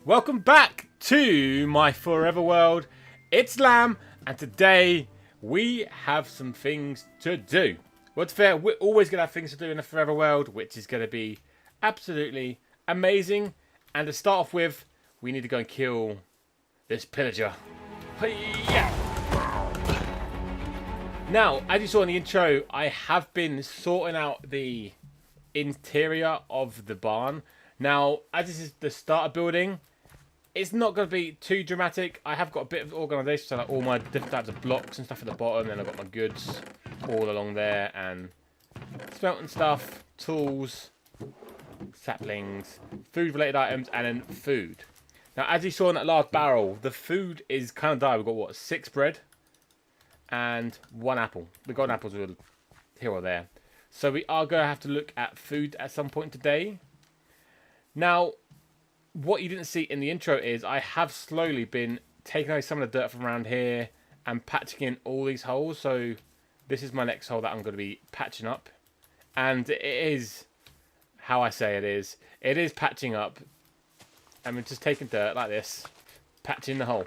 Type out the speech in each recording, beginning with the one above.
welcome back to my forever world. It's Lamb, and today we have some things to do. What's fair, we're always going to have things to do in the forever world, which is going to be absolutely amazing. And to start off with, we need to go and kill this pillager. Hey-ya! Now, as you saw in the intro, I have been sorting out the interior of the barn. Now, as this is the starter building, it's not going to be too dramatic. I have got a bit of organisation, so like all my different types of blocks and stuff at the bottom. Then I've got my goods all along there, and smelting stuff, tools, saplings, food-related items, and then food. Now, as you saw in that last barrel, the food is kind of dire. We've got, what, 6 bread and 1 apple. The golden apples are here or there. So we are going to have to look at food at some point today. Now, what you didn't see in the intro is I have slowly been taking away some of the dirt from around here and patching in all these holes. So this is my next hole that I'm going to be patching up. And it is how I say it is. It is patching up. I'm just taking dirt like this, patching the hole.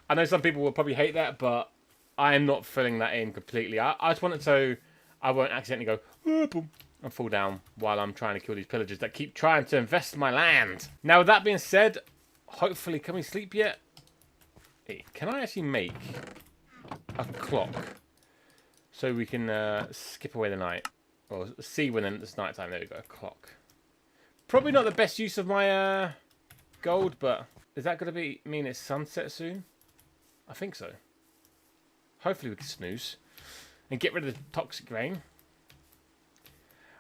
I know some people will probably hate that, but I am not filling that in completely. I just want it so I won't accidentally go boom, and fall down while I'm trying to kill these pillagers that keep trying to invest my land. Now, with that being said, hopefully, can we sleep yet? Hey, can I actually make a clock so we can skip away the night? Or see when it's night time. There we go, a clock. Probably not the best use of my gold, but is that going to mean it's sunset soon? I think so. Hopefully we can snooze and get rid of the toxic rain.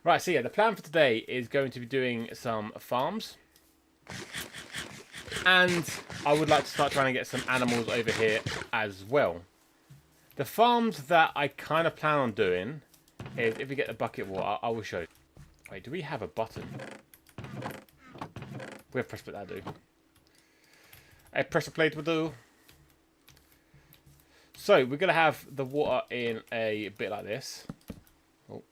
Right, so yeah, the plan for today is going to be doing some farms. And I would like to start trying to get some animals over here as well. The farms that I kind of plan on doing is, if we get the bucket of water, I will show you. Wait, do we have a button? We have pressure plate, that'll do. A pressure plate will do. So, we're going to have the water in a bit like this. Oh.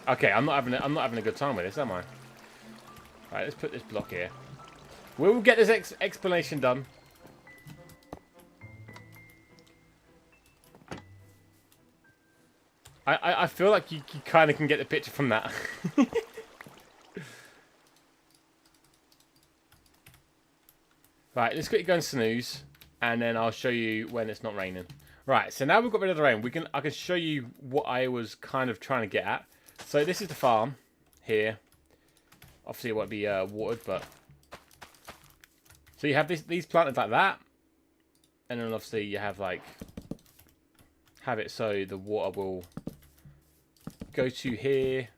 Okay, I'm not having a good time with this, am I? Right, let's put this block here. We'll get this explanation done. I feel like you kind of can get the picture from that. Right, let's quickly go and snooze, and then I'll show you when it's not raining. Right, so now we've got rid of the rain. I can show you what I was kind of trying to get at. So this is the farm here. Obviously, it won't be watered, but so you have these planted like that, and then obviously you have it so the water will go to here,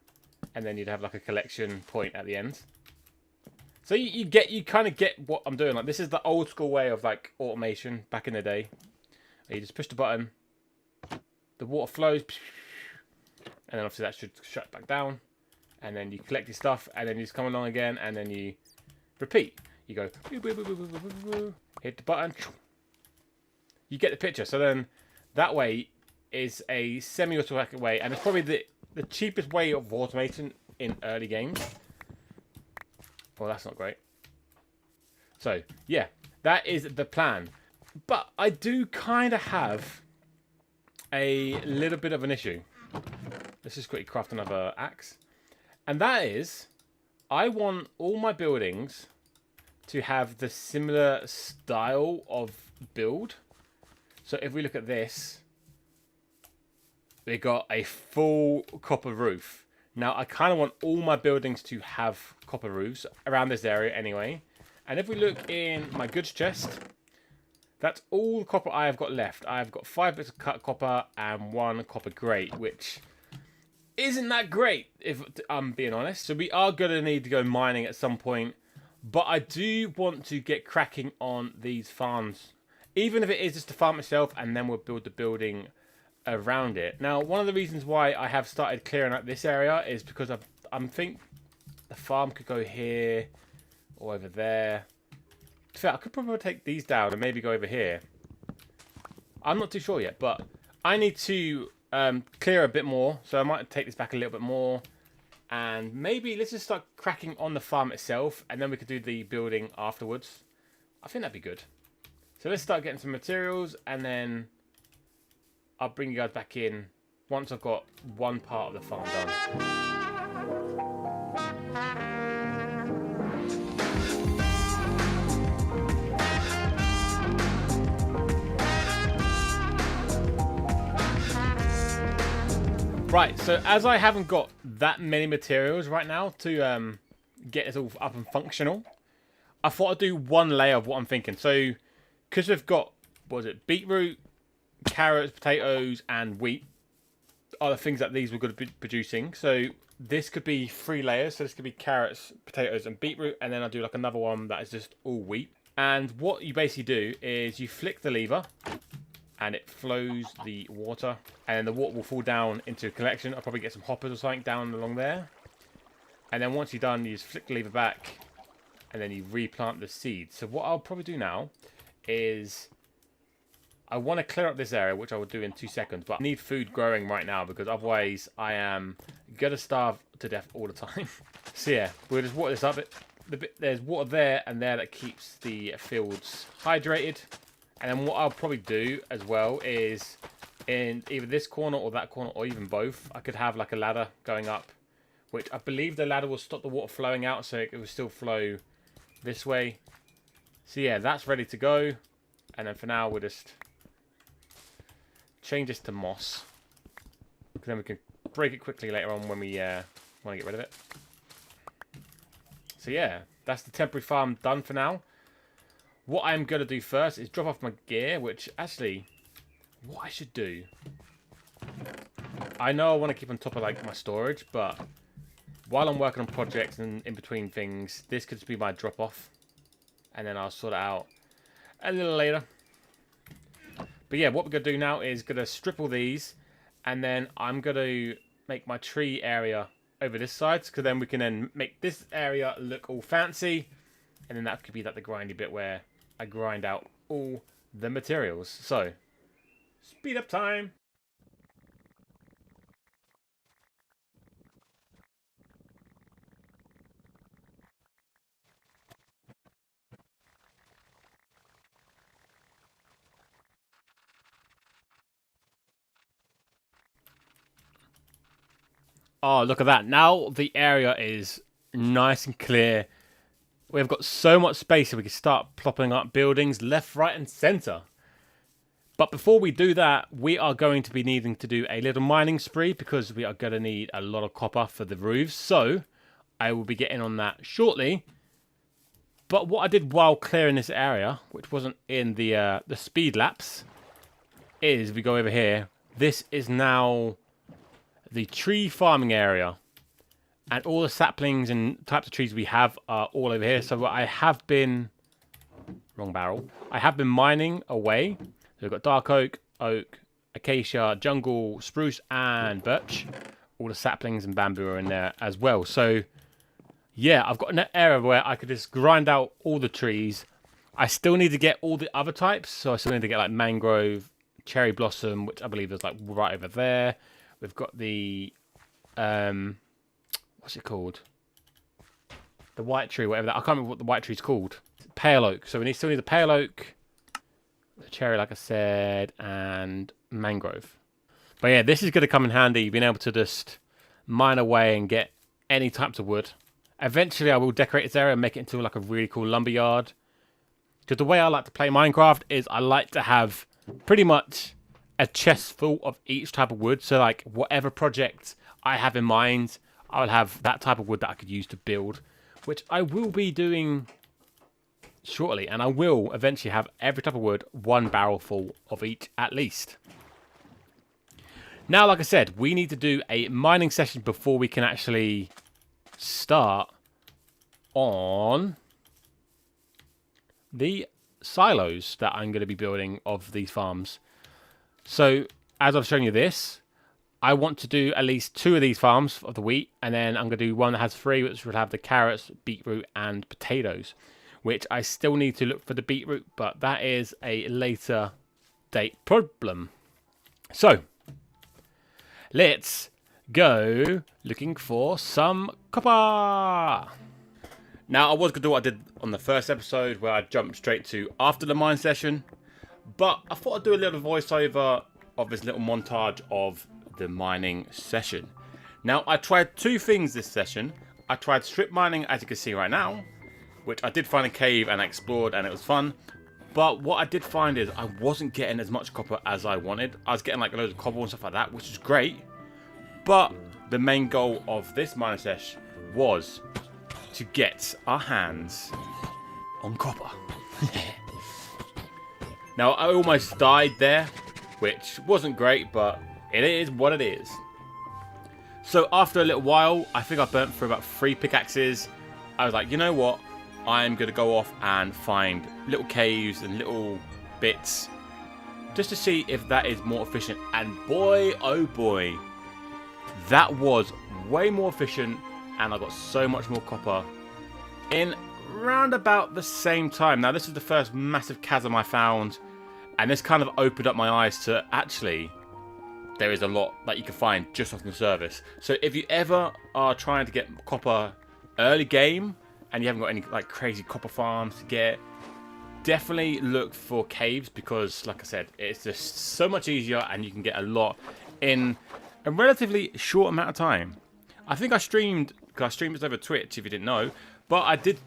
and then you'd have like a collection point at the end. So you kind of get what I'm doing. Like, this is the old school way of like automation back in the day. You just push the button, the water flows, and then obviously that should shut back down, and then you collect your stuff, and then you just come along again, and then you repeat. You go hit the button. You get the picture. So then that way is a semi-automatic way, and it's probably the cheapest way of automation in early games. Well, that's not great. So, yeah, that is the plan. But I do kind of have a little bit of an issue. Let's just quickly craft another axe. And that is, I want all my buildings to have the similar style of build. So if we look at this, we got a full copper roof. Now, I kind of want all my buildings to have copper roofs around this area anyway. And if we look in my goods chest, that's all the copper I have got left. I have got 5 bits of cut copper and 1 copper grate, which isn't that great, if I'm being honest. So we are going to need to go mining at some point. But I do want to get cracking on these farms, even if it is just the farm itself, and then we'll build the building around it. Now, one of the reasons why I have started clearing out this area is because I think the farm could go here or over there. In fact, I could probably take these down and maybe go over here. I'm not too sure yet, but I need to clear a bit more. So I might take this back a little bit more. And maybe let's just start cracking on the farm itself. And then we could do the building afterwards. I think that'd be good. So let's start getting some materials. And then I'll bring you guys back in once I've got one part of the farm done. Right, so as I haven't got that many materials right now to get this all up and functional, I thought I'd do one layer of what I'm thinking. So, because we've got, what was it, beetroot, carrots, potatoes, and wheat are the things that these were going to be producing. So, this could be 3 layers. So, this could be carrots, potatoes, and beetroot. And then I'll do like another one that is just all wheat. And what you basically do is you flick the lever and it flows the water, and then the water will fall down into a collection. I'll probably get some hoppers or something down along there. And then once you're done, you just flick the lever back, and then you replant the seeds. So what I'll probably do now is I want to clear up this area, which I will do in 2 seconds, but I need food growing right now because otherwise I am going to starve to death all the time. So yeah, we'll just water this up. There's water there and there that keeps the fields hydrated. And then what I'll probably do as well is in either this corner or that corner or even both, I could have like a ladder going up, which I believe the ladder will stop the water flowing out so it will still flow this way. So yeah, that's ready to go. And then for now, we'll just change this to moss. Then we can break it quickly later on when we want to get rid of it. So yeah, that's the temporary farm done for now. What I'm going to do first is drop off my gear, which actually, what I should do, I know I want to keep on top of like my storage, but while I'm working on projects and in between things, this could just be my drop off, and then I'll sort it out a little later. But yeah, what we're going to do now is going to strip all these, and then I'm going to make my tree area over this side, because then we can then make this area look all fancy, and then that could be like the grindy bit where I grind out all the materials. So, speed up time. Oh, look at that. Now the area is nice and clear. We've got so much space that we can start plopping up buildings left, right, and centre. But before we do that, we are going to be needing to do a little mining spree because we are going to need a lot of copper for the roofs. So I will be getting on that shortly. But what I did while clearing this area, which wasn't in the speed lapse, is we go over here. This is now the tree farming area. And all the saplings and types of trees we have are all over here. So I have been... Wrong barrel. I have been mining away. So we've got dark oak, acacia, jungle, spruce, and birch. All the saplings and bamboo are in there as well. So, yeah, I've got an area where I could just grind out all the trees. I still need to get all the other types. So I still need to get like mangrove, cherry blossom, which I believe is like right over there. We've got the... what's it called? The white tree, whatever that. I can't remember what the white tree's called. Pale oak. So we still need the pale oak, the cherry, like I said, and mangrove. But yeah, this is going to come in handy, being able to just mine away and get any types of wood. Eventually, I will decorate this area and make it into like a really cool lumberyard. Because the way I like to play Minecraft is I like to have pretty much a chest full of each type of wood. So like whatever project I have in mind, I will have that type of wood that I could use to build, which I will be doing shortly. And I will eventually have every type of wood, 1 barrel full of each at least. Now, like I said, we need to do a mining session before we can actually start on the silos that I'm going to be building of these farms. So, as I've shown you this, I want to do at least 2 of these farms of the wheat, and then I'm going to do one that has 3, which would have the carrots, beetroot, and potatoes, which I still need to look for the beetroot, but that is a later update problem. So, let's go looking for some copper. Now, I was going to do what I did on the first episode, where I jumped straight to after the mine session. But I thought I'd do a little voiceover of this little montage of the mining session. Now, I tried two things this session. I tried strip mining, as you can see right now, which I did find a cave and I explored and it was fun. But what I did find is I wasn't getting as much copper as I wanted. I was getting like loads of cobble and stuff like that, which is great. But the main goal of this mining sesh was to get our hands on copper. Now, I almost died there, which wasn't great, but it is what it is. So after a little while, I think I burnt through about 3 pickaxes. I was like, you know what? I'm going to go off and find little caves and little bits just to see if that is more efficient. And boy, oh boy, that was way more efficient, and I got so much more copper in round about the same time. Now, this is the first massive chasm I found, and this kind of opened up my eyes to actually there is a lot that you can find just off the surface. So if you ever are trying to get copper early game and you haven't got any like crazy copper farms to get, definitely look for caves, because like I said, it's just so much easier and you can get a lot in a relatively short amount of time. I think I streamed, because I streamed this over Twitch if you didn't know, but I did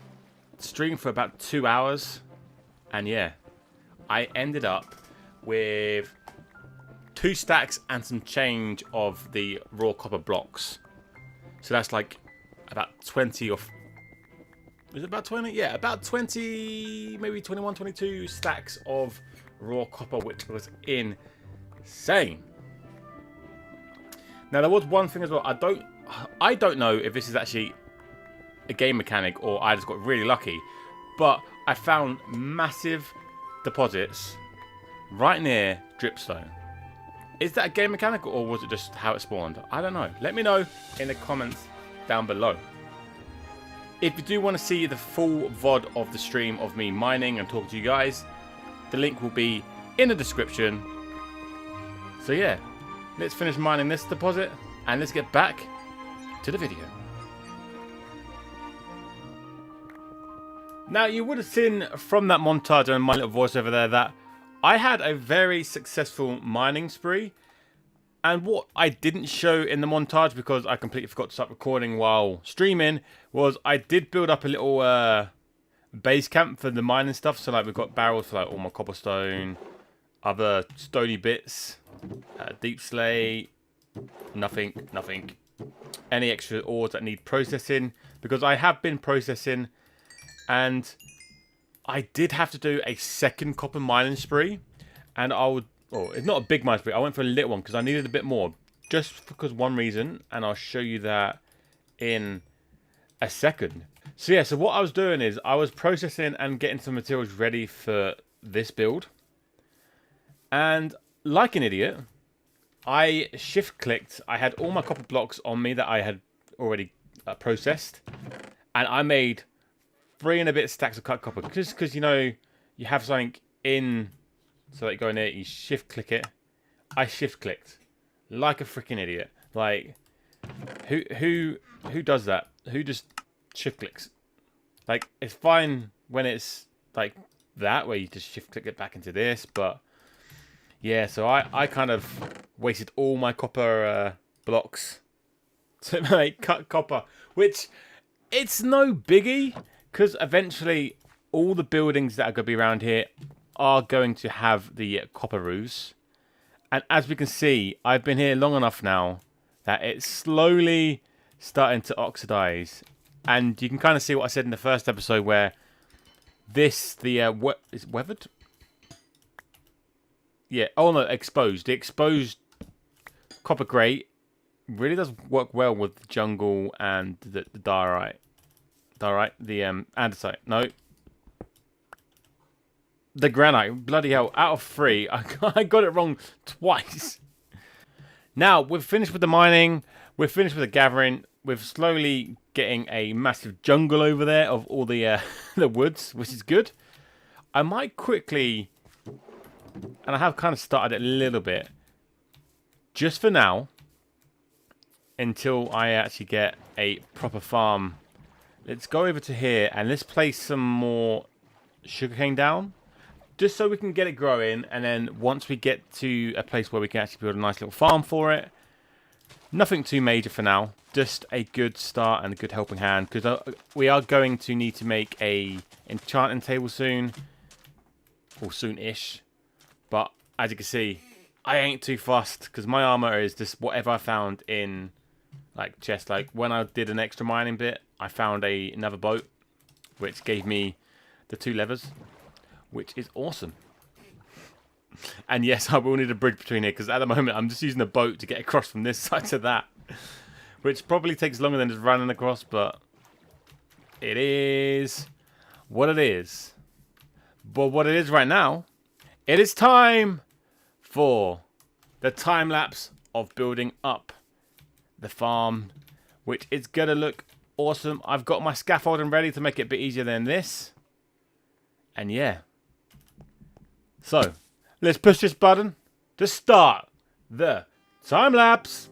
stream for about 2 hours, and yeah, I ended up with 2 stacks and some change of the raw copper blocks. So that's like about 20 or... is it about 20? Yeah, about 20, maybe 21, 22 stacks of raw copper, which was insane. Now, there was one thing as well. I don't know if this is actually a game mechanic or I just got really lucky, but I found massive deposits right near dripstone. Is that a game mechanic, or was it just how it spawned? I don't know. Let me know in the comments down below. If you do want to see the full VOD of the stream of me mining and talking to you guys, the link will be in the description. So yeah, let's finish mining this deposit and let's get back to the video. Now, you would have seen from that montage and my little voice over there that I had a very successful mining spree. And what I didn't show in the montage, because I completely forgot to start recording while streaming, was I did build up a little base camp for the mining stuff. So like we've got barrels for like all my cobblestone, other stony bits, deep slate, nothing. Any extra ores that need processing, because I have been processing, and I did have to do a second copper mining spree, and it's not a big mining spree. I went for a little one because I needed a bit more, just because one reason, and I'll show you that in a second. So yeah, so what I was doing is I was processing and getting some materials ready for this build, and like an idiot, I shift clicked. I had all my copper blocks on me that I had already processed, and I made 3 and a bit stacks of cut copper, just because, you know, you have something in, so that you go in there, you shift click it. I shift clicked like a freaking idiot. Like, who does that? Who just shift clicks? Like, it's fine when it's like that, where you just shift click it back into this, but yeah, so I kind of wasted all my copper blocks to make cut copper, which it's no biggie, because eventually all the buildings that are going to be around here are going to have the copper roofs. And as we can see, I've been here long enough now that it's slowly starting to oxidize. And you can kind of see what I said in the first episode, where this, is it weathered? Yeah, oh no, exposed. The exposed copper grate really does work well with the jungle and the diorite. The andesite. No. The granite. Bloody hell. Out of 3, I got it wrong twice. Now, we've finished with the mining. We're finished with the gathering. We're slowly getting a massive jungle over there of all the the woods, which is good. I might quickly and I have kind of started it a little bit, just for now, until I actually get a proper farm. Let's go over to here and let's place some more sugarcane down, just so we can get it growing. And then once we get to a place where we can actually build a nice little farm for it, nothing too major for now, just a good start and a good helping hand, because we are going to need to make a enchanting table soon, or soon-ish. But as you can see, I ain't too fussed, because my armor is just whatever I found in like chest. Like when I did an extra mining bit, I found another boat, which gave me the 2 levers, which is awesome. And yes, I will need a bridge between here, because at the moment I'm just using a boat to get across from this side to that, which probably takes longer than just running across, but it is what it is. But what it is right now, it is time for the time lapse of building up the farm, which is gonna look awesome. I've got my scaffolding ready to make it a bit easier than this. And yeah. So, let's push this button to start the time lapse.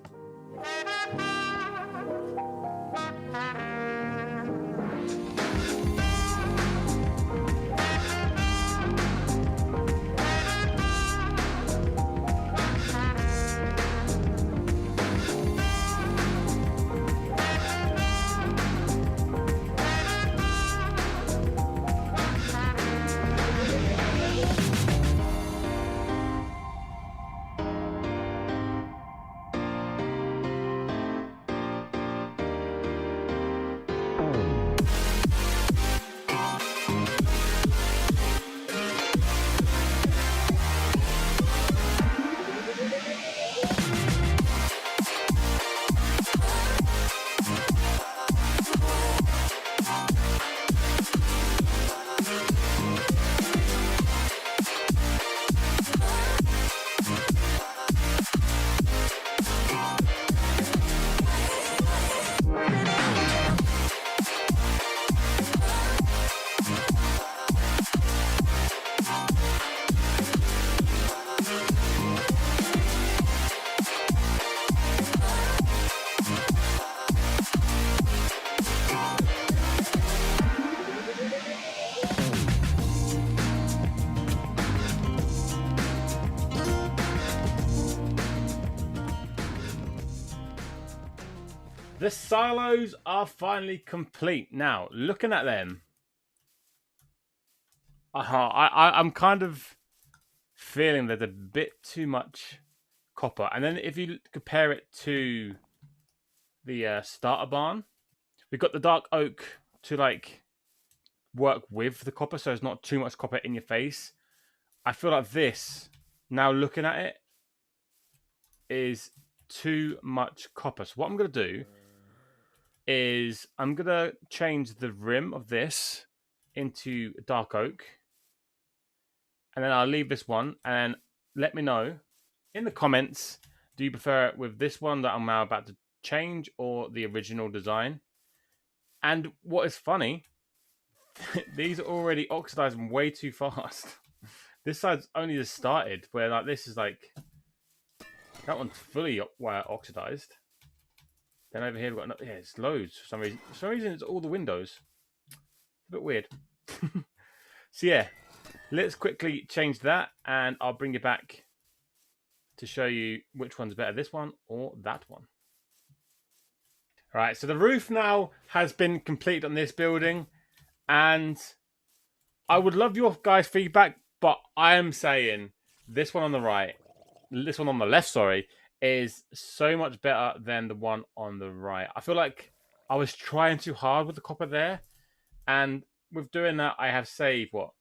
The silos are finally complete. Now, looking at them, I'm kind of feeling there's a bit too much copper. And then if you compare it to the starter barn, we've got the dark oak to like work with the copper, so it's not too much copper in your face. I feel like this, now looking at it, is too much copper. So what I'm going to do is I'm going to change the rim of this into dark oak. And then I'll leave this one. And let me know in the comments, do you prefer it with this one that I'm now about to change or the original design? And what is funny, these are already oxidizing way too fast. This side's only just started, where like this is like, that one's fully oxidized. Then over here we've got, yeah, it's loads for some reason. For some reason it's all the windows. A bit weird. So yeah, let's quickly change that and I'll bring you back to show you which one's better, this one or that one. All right, so the roof now has been completed on this building, and I would love your guys' feedback, but I am saying this one on the right, this one on the left, sorry, is so much better than the one on the right. I feel like I was trying too hard with the copper there, and with doing that, I have saved, what,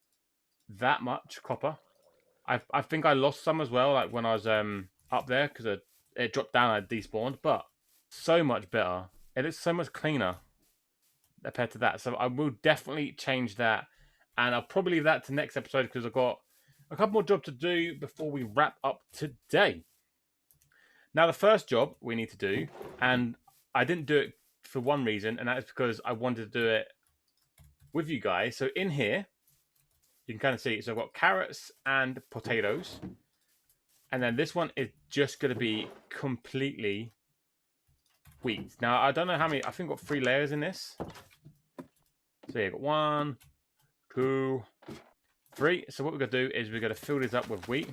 that much copper? I think I lost some as well, like when I was up there, because it dropped down and I despawned, but so much better. It looks so much cleaner compared to that. So I will definitely change that. And I'll probably leave that to next episode because I've got a couple more jobs to do before we wrap up today. Now, the first job we need to do, and I didn't do it for one reason, and that is because I wanted to do it with you guys. So in here, You can kind of see. So I've got carrots and potatoes. And then this one is just going to be completely wheat. Now, I don't know how many. I think I've got 3 layers in this. So yeah, got 1, 2, 3. So what we're going to do is we're going to fill this up with wheat.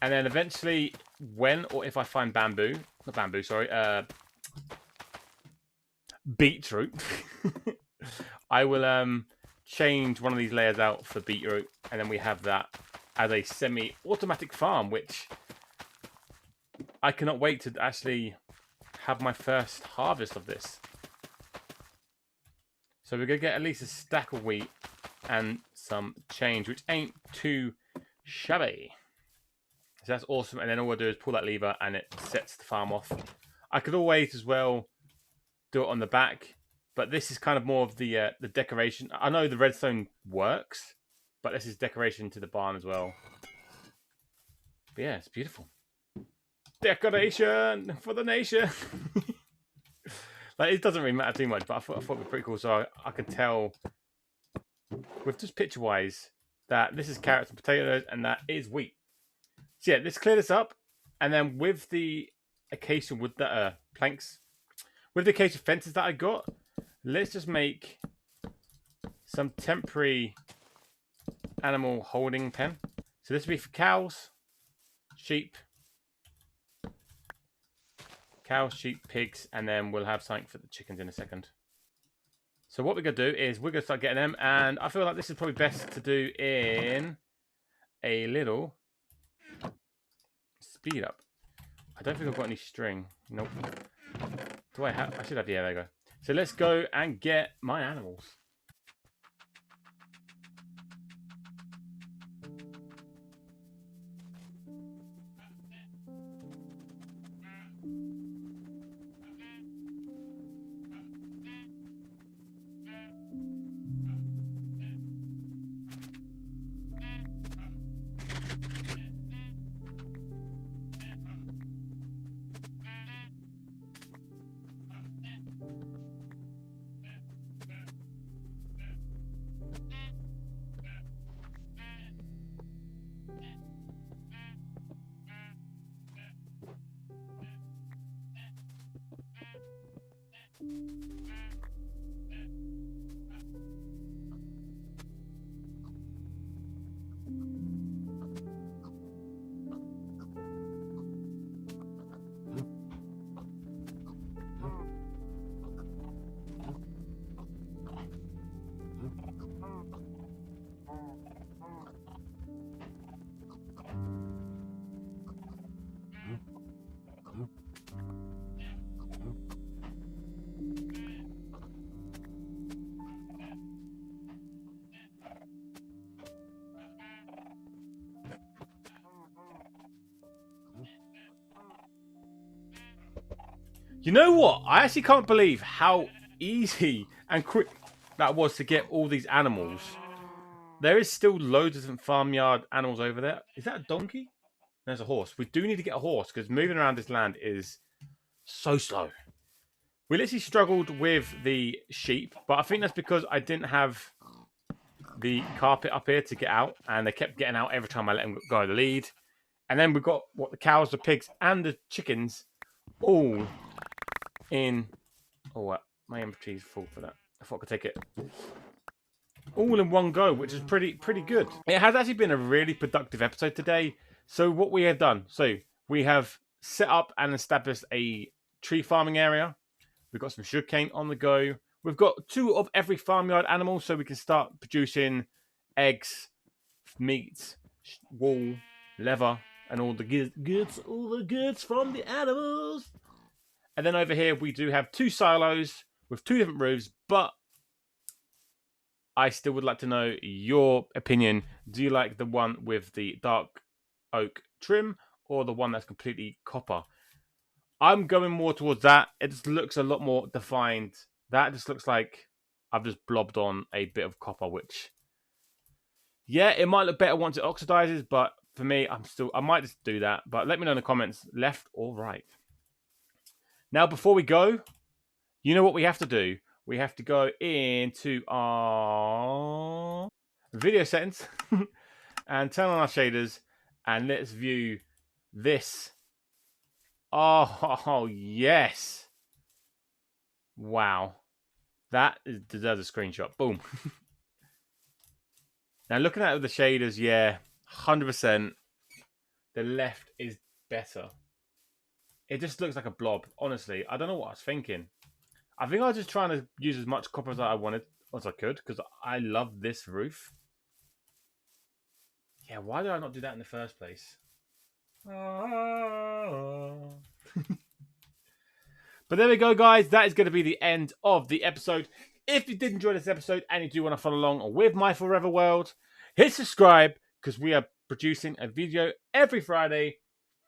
And then eventually, when or if I find bamboo, not bamboo, sorry, beetroot, I will change one of these layers out for beetroot. And then we have that as a semi-automatic farm, which I cannot wait to actually have my first harvest of this. So we're going to get at least a stack of wheat and some change, which ain't too shabby. So that's awesome. And then all we'll do is pull that lever and it sets the farm off. I could always as well do it on the back, but this is kind of more of the decoration. I know the redstone works, but this is decoration to the barn as well. But yeah, it's beautiful. Decoration for the nation. Like, it doesn't really matter too much, but I thought it would be pretty cool. So I can tell with just picture-wise that this is carrots and potatoes and that is wheat. So yeah, let's clear this up. And then with the acacia wood that planks, with the acacia fences that I got, let's just make some temporary animal holding pen. So this will be for cows, sheep, pigs, and then we'll have something for the chickens in a second. So what we're going to do is we're going to start getting them, and I feel like this is probably best to do in a little speed up. I don't think I've got any string. Nope. Do I have? I should have. Yeah, there you go. So let's go and get my animals. You know what? I actually can't believe how easy and quick that was to get all these animals. There is still loads of different farmyard animals over there. Is that a donkey? There's a horse. We do need to get a horse because moving around this land is so slow. We literally struggled with the sheep, but I think that's because I didn't have the carpet up here to get out, and they kept getting out every time I let them go the lead. And then we've got the cows, the pigs, and the chickens all in. Oh, my inventory is full for that. I thought I could take it all in one go, which is pretty good. It has actually been a really productive episode today. So what we have done, so we have set up and established a tree farming area. We've got some sugarcane on the go. We've got 2 of every farmyard animal, so we can start producing eggs, meat, wool, leather, and all the goods from the animals. And then over here, we do have 2 silos with 2 different roofs, but I still would like to know your opinion. Do you like the one with the dark oak trim or the one that's completely copper? I'm going more towards that. It just looks a lot more defined. That just looks like I've just blobbed on a bit of copper, which, yeah, it might look better once it oxidizes, but for me, I might just do that. But let me know in the comments, left or right. Now, before we go, you know what we have to do? We have to go into our video settings and turn on our shaders, and let's view this. Oh, yes. Wow. That deserves a screenshot. Boom. Now, looking at it with the shaders, yeah, 100%. The left is better. It just looks like a blob. Honestly, I don't know what I was thinking. I think I was just trying to use as much copper as I wanted, as I could, because I love this roof. Yeah, why did I not do that in the first place? But there we go, guys. That is going to be the end of the episode. If you did enjoy this episode and you do want to follow along with my Forever World, hit subscribe because we are producing a video every Friday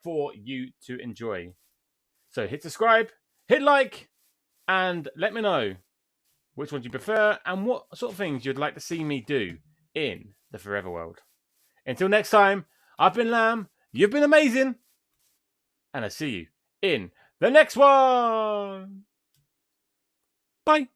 for you to enjoy. So hit subscribe, hit like, and let me know which ones you prefer and what sort of things you'd like to see me do in the Forever World. Until next time, I've been Lamb, you've been amazing, and I'll see you in the next one. Bye.